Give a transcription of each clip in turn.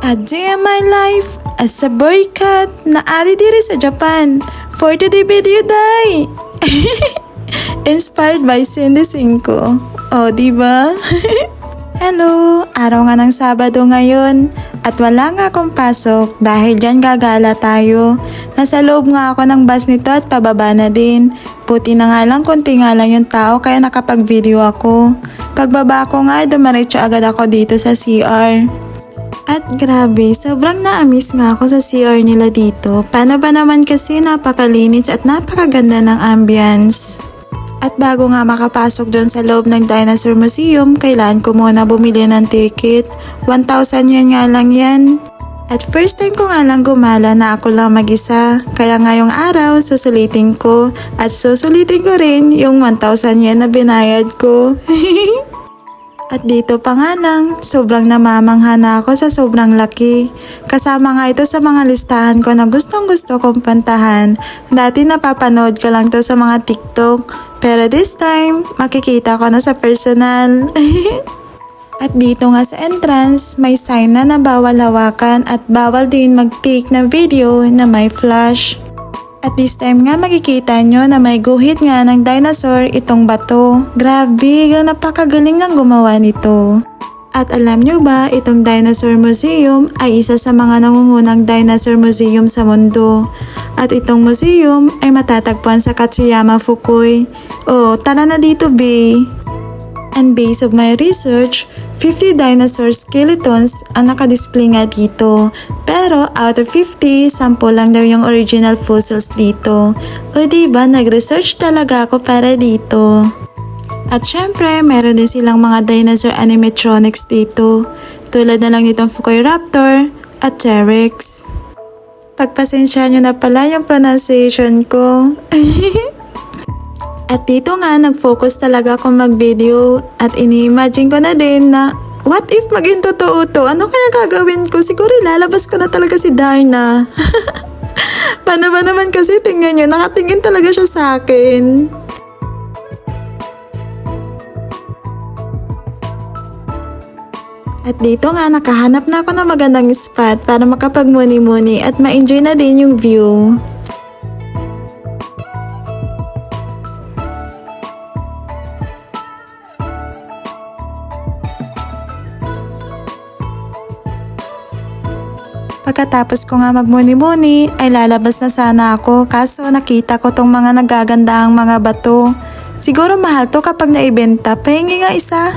A day in my life as a boy cat na ari diri sa Japan. For today video day. Inspired by Cindy Cinco. O, diba? Hello! Araw nga ng Sabado ngayon at wala nga akong pasok dahil dyan gagala tayo. Nasa loob nga ako ng bus nito at pababa na din. Puti na nga lang, konti nga lang yung tao kaya nakapag-video ako. Pagbaba ko nga, dumaretso agad ako dito sa CR. At grabe, sobrang na-amiss nga ako sa CR nila dito. Paano ba naman kasi napakalinis at napakaganda ng ambience. At bago nga makapasok doon sa loob ng Dinosaur Museum, kailangan ko muna bumili ng ticket. 1,000 yen nga lang yan. At first time ko nga lang gumala na ako lang mag-isa. Kaya ngayong araw, susulitin ko. At susulitin ko rin yung 1,000 yen na binayad ko. At dito pa nga lang, sobrang namamangha na ako sa sobrang laki. Kasama nga ito sa mga listahan ko na gustong gusto kong puntahan. Dati napapanood ko lang to sa mga TikTok. Pero this time, makikita ko na sa personal. At dito nga sa entrance, may sign na bawal hawakan at bawal din mag-take ng video na may flash. At this time nga makikita nyo na may guhit nga ng dinosaur itong bato. Grabe, napakagaling ng gumawa nito. At alam nyo ba, itong Dinosaur Museum ay isa sa mga nangungunang dinosaur museum sa mundo. At itong museum ay matatagpuan sa Katsuyama, Fukui. Oh, tara na dito, B. And based of my research, 50 dinosaur skeletons ang nakadisplay nga dito. Pero out of 50, 10 lang daw yung original fossils dito. O diba, nag-research talaga ako para dito. At syempre, meron din silang mga dinosaur animatronics dito. Tulad na lang nitong Fukui Raptor at T-Rex. Pagpasensya nyo na pala yung pronunciation ko. At dito nga, nag-focus talaga ako mag-video at ini-imagine ko na din na what if maging totoo to? Ano kaya gagawin ko? Siguro lalabas ko na talaga si Darna. Paano ba naman kasi tingnan nyo, nakatingin talaga siya sa akin. At dito nga, nakahanap na ako ng magandang spot para makapag-muni-muni at ma-enjoy na din yung view. Pagkatapos ko nga magmuni-muni, ay lalabas na sana ako kaso nakita ko tong mga nagagandahang mga bato. Siguro mahal to kapag naibenta, pahingi nga isa.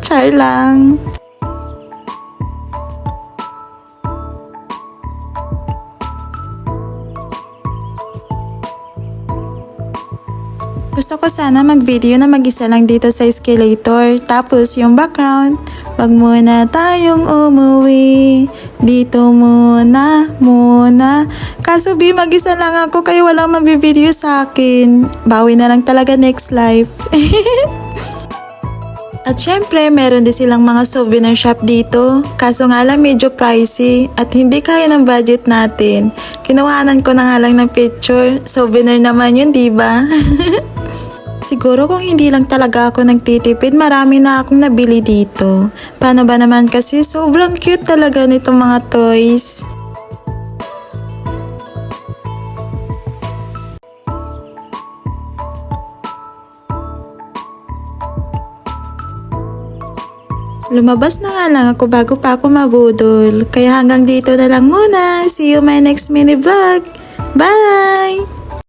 Char lang. Gusto ko sana mag-video na mag-isa lang dito sa escalator. Tapos yung background, wag muna tayong umuwi. Dito muna. Kaso B, mag-isa lang ako kaya walang mag-video sa akin. Bawi na lang talaga next life. At syempre, meron din silang mga souvenir shop dito. Kaso nga lang medyo pricey at hindi kaya ng budget natin. Kinuhanan ko na nga lang ng picture. Souvenir naman yun, diba? Siguro kung hindi lang talaga ako nagtitipid, marami na akong nabili dito. Paano ba naman kasi sobrang cute talaga nitong mga toys. Lumabas na nga lang ako bago pa ako mabudol. Kaya hanggang dito na lang muna. See you my next mini vlog. Bye!